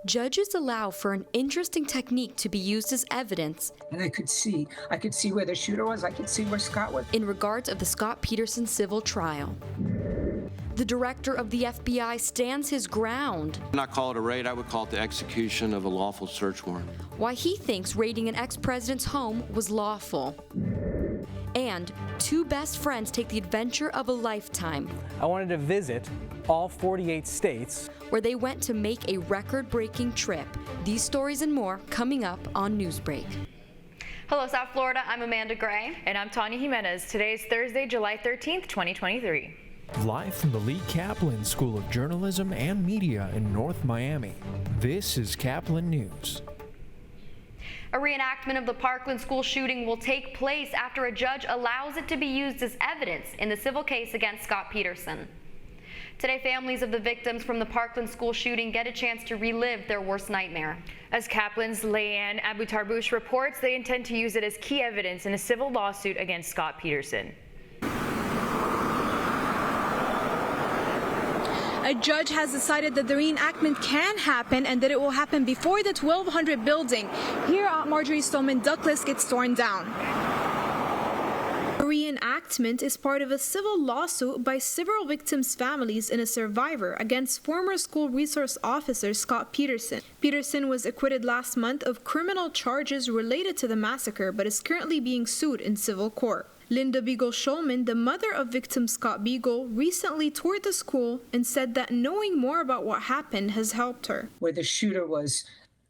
Judges allow for an interesting technique to be used as evidence. And I could see where the shooter was, I could see where Scott was. In regards of the Scott Peterson civil trial. The director of the FBI stands his ground. I would not call it a raid, I would call it the execution of a lawful search warrant. Why he thinks raiding an ex-president's home was lawful. And two best friends take the adventure of a lifetime. I wanted to visit all 48 states, where they went to make a record-breaking trip. These stories and more coming up on Newsbreak. Hello, South Florida. I'm Amanda Gray. And I'm Tanya Jimenez. Today is Thursday, July 13th, 2023. Live from the Lee Caplin School of Journalism and Media in North Miami, this is Caplin News. A reenactment of the Parkland school shooting will take place after a judge allows it to be used as evidence in the civil case against Scott Peterson. Today, families of the victims from the Parkland school shooting get a chance to relive their worst nightmare. As Caplin's Leanne Abutarbush reports, they intend to use it as key evidence in a civil lawsuit against Scott Peterson. A judge has decided that the reenactment can happen and that it will happen before the 1200 building here at Marjorie Stoneman Douglas gets torn down. The reenactment is part of a civil lawsuit by several victims' families and a survivor against former school resource officer Scott Peterson. Peterson was acquitted last month of criminal charges related to the massacre but is currently being sued in civil court. Linda Beagle-Shulman, the mother of victim Scott Beagle, recently toured the school and said that knowing more about what happened has helped her. Where the shooter was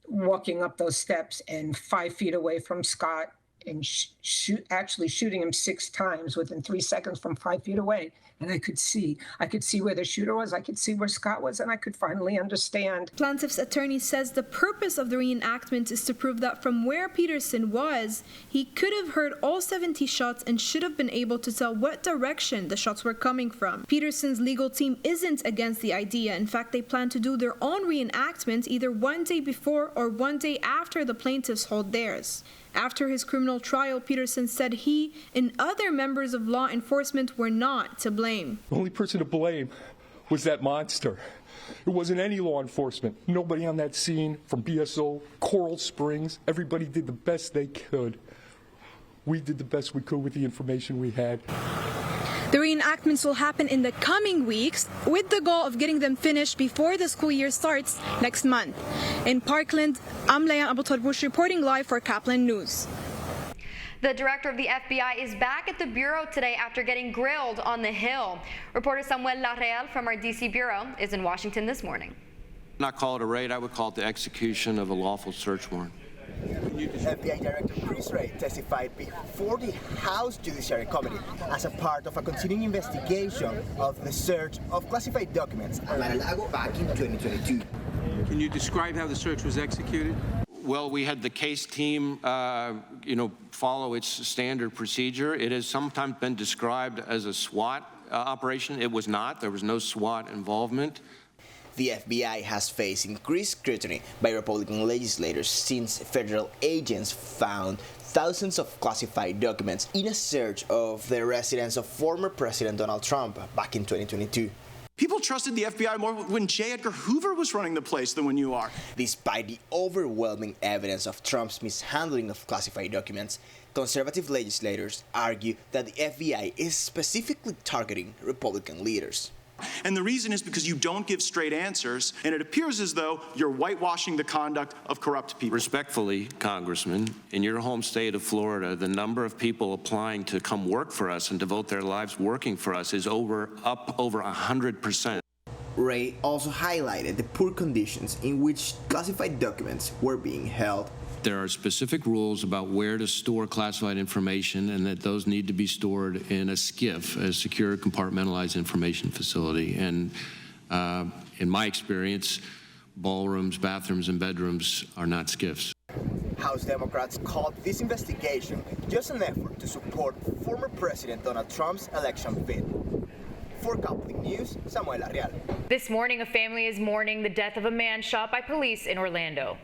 walking up those steps and 5 feet away from Scott and actually shooting him 6 times within 3 seconds from 5 feet away. And I could see where the shooter was, I could see where Scott was, and I could finally understand. Plaintiff's attorney says the purpose of the reenactment is to prove that from where Peterson was, he could have heard all 70 shots and should have been able to tell what direction the shots were coming from. Peterson's legal team isn't against the idea. In fact, they plan to do their own reenactment either one day before or one day after the plaintiffs hold theirs. After his criminal trial, Peterson said he and other members of law enforcement were not to blame. The only person to blame was that monster. It wasn't any law enforcement. Nobody on that scene, from BSO, Coral Springs, everybody did the best they could. We did the best we could with the information we had. The reenactments will happen in the coming weeks with the goal of getting them finished before the school year starts next month. In Parkland, I'm Leanne Abutarbush reporting live for Caplin News. The director of the FBI is back at the Bureau today after getting grilled on the Hill. Reporter Samuel Larreal from our D.C. Bureau is in Washington this morning. I would not call it a raid, I would call it the execution of a lawful search warrant. FBI Director Chris Wray testified before the House Judiciary Committee as a part of a continuing investigation of the search of classified documents at Mar-a-Lago back in 2022. Can you describe how the search was executed? Well, we had the case team, follow its standard procedure. It has sometimes been described as a SWAT operation. It was not. There was no SWAT involvement. The FBI has faced increased scrutiny by Republican legislators since federal agents found thousands of classified documents in a search of the residence of former President Donald Trump back in 2022. People trusted the FBI more when J. Edgar Hoover was running the place than when you are. Despite the overwhelming evidence of Trump's mishandling of classified documents, conservative legislators argue that the FBI is specifically targeting Republican leaders. And the reason is because you don't give straight answers, and it appears as though you're whitewashing the conduct of corrupt people. Respectfully, Congressman, in your home state of Florida, the number of people applying to come work for us and devote their lives working for us is up over 100%. Wray also highlighted the poor conditions in which classified documents were being held. There are specific rules about where to store classified information, and that those need to be stored in a SCIF, a secure compartmentalized information facility. And in my experience, ballrooms, bathrooms, and bedrooms are not SCIFs. House Democrats called this investigation just an effort to support former President Donald Trump's election bid. For Caplin News, Samuel Arrial. This morning, a family is mourning the death of a man shot by police in Orlando.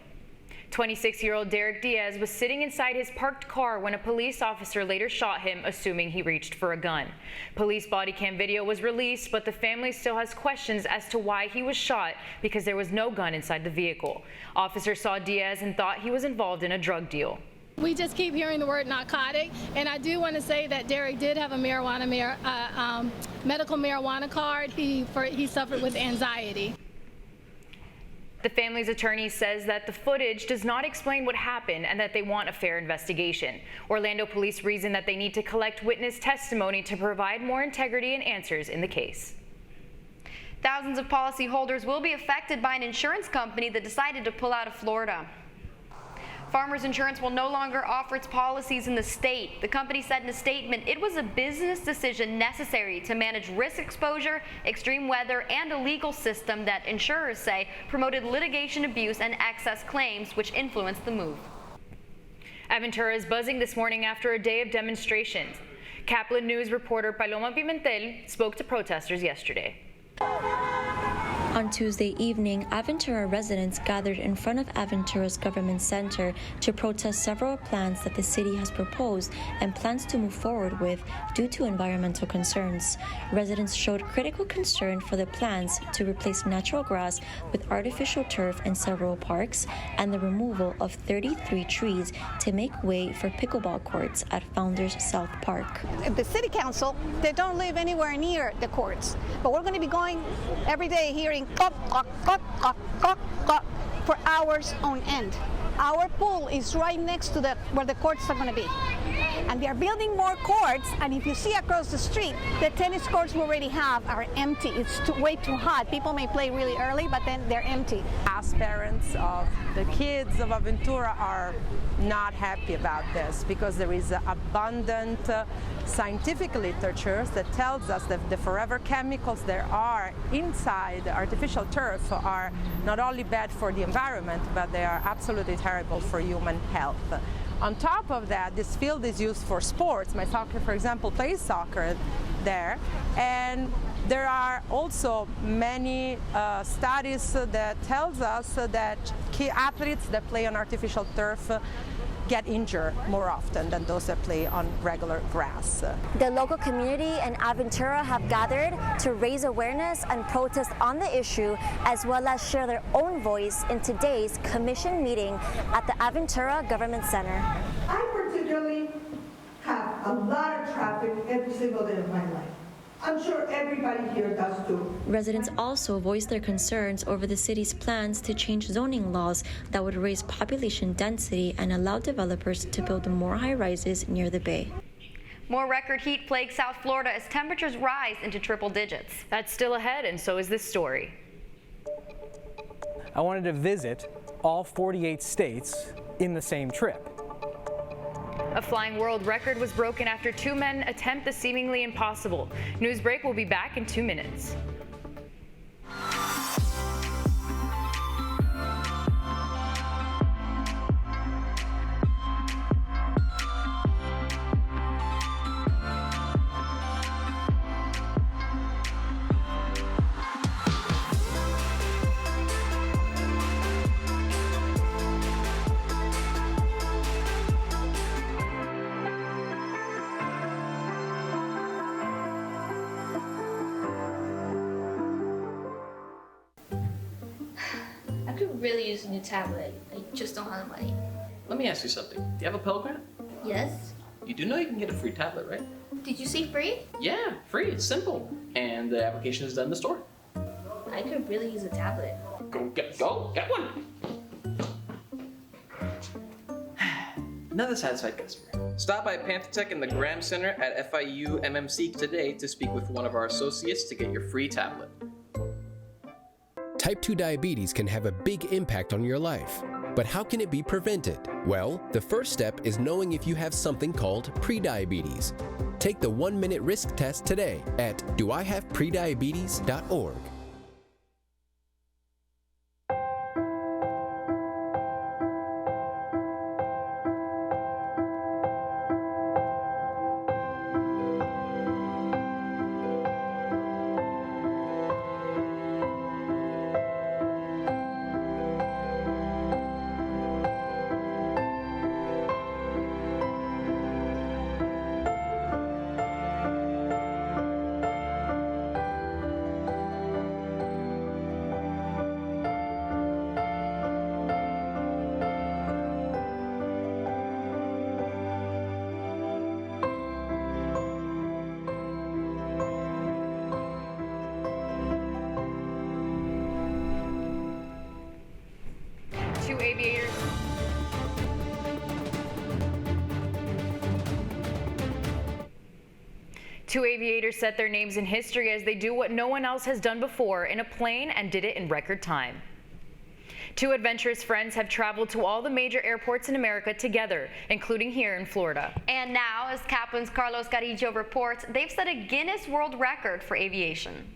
26-year-old Derek Diaz was sitting inside his parked car when a police officer later shot him, assuming he reached for a gun. Police body cam video was released, but the family still has questions as to why he was shot because there was no gun inside the vehicle. Officers saw Diaz and thought he was involved in a drug deal. We just keep hearing the word narcotic, and I do want to say that Derek did have a medical marijuana card. He suffered with anxiety. The family's attorney says that the footage does not explain what happened and that they want a fair investigation. Orlando police reason that they need to collect witness testimony to provide more integrity and answers in the case. Thousands of policyholders will be affected by an insurance company that decided to pull out of Florida. Farmers Insurance will no longer offer its policies in the state. The company said in a statement it was a business decision necessary to manage risk exposure, extreme weather, and a legal system that insurers say promoted litigation abuse and excess claims, which influenced the move. Aventura is buzzing this morning after a day of demonstrations. Caplin News reporter Paloma Pimentel spoke to protesters yesterday. On Tuesday evening, Aventura residents gathered in front of Aventura's government center to protest several plans that the city has proposed and plans to move forward with due to environmental concerns. Residents showed critical concern for the plans to replace natural grass with artificial turf in several parks and the removal of 33 trees to make way for pickleball courts at Founders South Park. The city council, they don't live anywhere near the courts, but we're going to be going every day hearing for hours on end. Our pool is right next to where the courts are going to be. And they are building more courts, and if you see across the street, the tennis courts we already have are empty. It's way too hot. People may play really early, but then they're empty. As parents of the kids of Aventura are not happy about this because there is abundant scientific literature that tells us that the forever chemicals there are inside the artificial turf are not only bad for the environment, but they are absolutely terrible for human health. On top of that, this field is used for sports. My soccer, for example, plays soccer there. And there are also many studies that tells us that key athletes that play on artificial turf get injured more often than those that play on regular grass. The local community and Aventura have gathered to raise awareness and protest on the issue, as well as share their own voice in today's commission meeting at the Aventura Government Center. I particularly have a lot of traffic every single day of my life. I'm sure everybody here does too. Residents also voiced their concerns over the city's plans to change zoning laws that would raise population density and allow developers to build more high-rises near the bay. More record heat plagues South Florida as temperatures rise into triple digits. That's still ahead, and so is this story. I wanted to visit all 48 states in the same trip. A flying world record was broken after two men attempt the seemingly impossible. Newsbreak will be back in 2 minutes. Really use a new tablet. I just don't have the money. Let me ask you something. Do you have a Pell Grant? Yes. You do know you can get a free tablet, right? Did you say free? Yeah, free. It's simple. And the application is done in the store. I could really use a tablet. Go get one. Another satisfied customer. Stop by PantherTech in the Graham Center at FIU MMC today to speak with one of our associates to get your free tablet. Type 2 diabetes can have a big impact on your life. But how can it be prevented? Well, the first step is knowing if you have something called prediabetes. Take the 1-minute risk test today at doihaveprediabetes.org. Two aviators set their names in history as they do what no one else has done before in a plane and did it in record time. Two adventurous friends have traveled to all the major airports in America together, including here in Florida. And now, as Caplin's Carlos Carillo reports, they've set a Guinness World Record for aviation.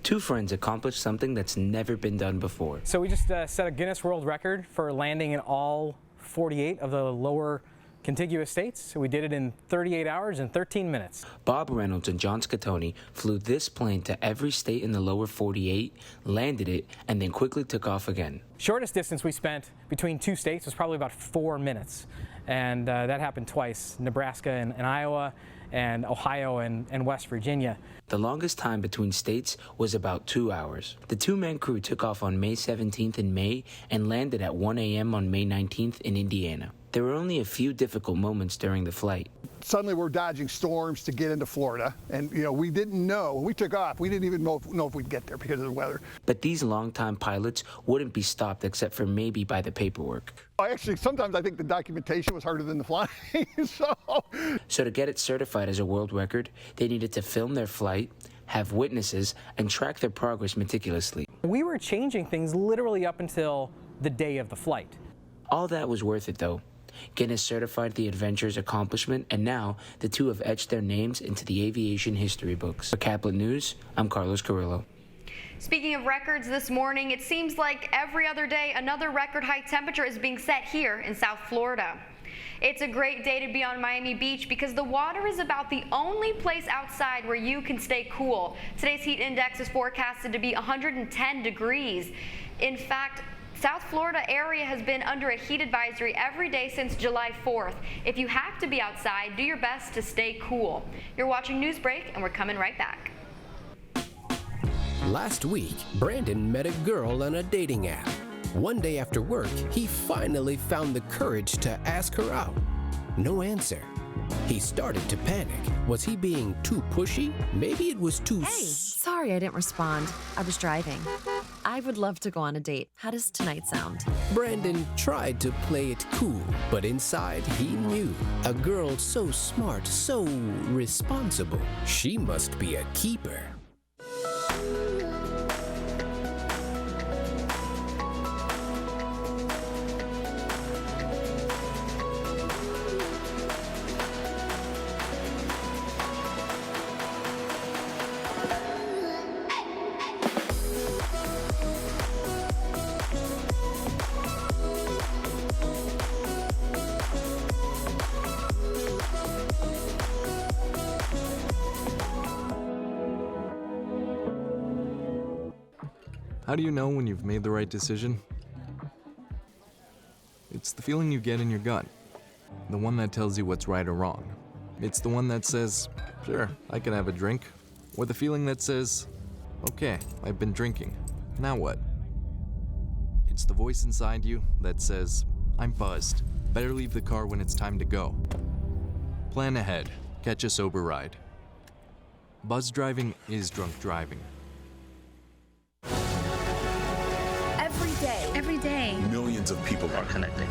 Two friends accomplished something that's never been done before. So we just set a Guinness World Record for landing in all 48 of the lower contiguous states. We did it in 38 hours and 13 minutes. Bob Reynolds and John Scatoni flew this plane to every state in the lower 48, landed it, and then quickly took off again. Shortest distance we spent between two states was probably about 4 minutes. And that happened twice, Nebraska and Iowa, and Ohio and West Virginia. The longest time between states was about 2 hours. The two-man crew took off on May 17th in May and landed at 1 a.m. on May 19th in Indiana. There were only a few difficult moments during the flight. Suddenly we're dodging storms to get into Florida, and we didn't know. When we took off, we didn't even know if we'd get there because of the weather. But these longtime pilots wouldn't be stopped except for maybe by the paperwork. Actually, sometimes I think the documentation was harder than the flying. So to get it certified as a world record, they needed to film their flight, have witnesses, and track their progress meticulously. We were changing things literally up until the day of the flight. All that was worth it, though. Guinness certified the adventure's accomplishment, and now the two have etched their names into the aviation history books. For Caplin News, I'm Carlos Carrillo. Speaking of records, this morning, it seems like every other day, another record high temperature is being set here in South Florida. It's a great day to be on Miami Beach because the water is about the only place outside where you can stay cool. Today's heat index is forecasted to be 110 degrees. In fact, South Florida area has been under a heat advisory every day since July 4th. If you have to be outside, do your best to stay cool. You're watching Newsbreak, and we're coming right back. Last week, Brandon met a girl on a dating app. One day after work, he finally found the courage to ask her out. No answer. He started to panic. Was he being too pushy? Maybe it was too... Hey, sorry I didn't respond. I was driving. I would love to go on a date. How does tonight sound? Brandon tried to play it cool, but inside he knew. A girl so smart, so responsible. She must be a keeper. How do you know when you've made the right decision? It's the feeling you get in your gut. The one that tells you what's right or wrong. It's the one that says, sure, I can have a drink. Or the feeling that says, okay, I've been drinking. Now what? It's the voice inside you that says, I'm buzzed. Better leave the car when it's time to go. Plan ahead. Catch a sober ride. Buzz driving is drunk driving. Every day. Millions of people are connecting.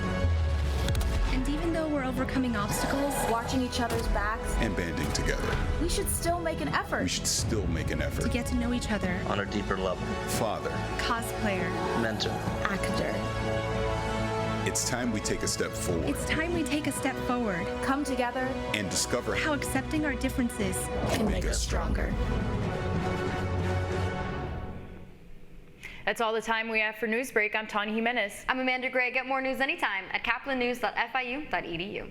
And even though we're overcoming obstacles, watching each other's backs, and banding together, we should still make an effort. We should still make an effort to get to know each other on a deeper level. Father, cosplayer, mentor, actor. It's time we take a step forward. It's time we take a step forward. Come together and discover how accepting our differences can make us stronger. That's all the time we have for Newsbreak. I'm Tanya Jimenez. I'm Amanda Gray. Get more news anytime at caplinnews.fiu.edu.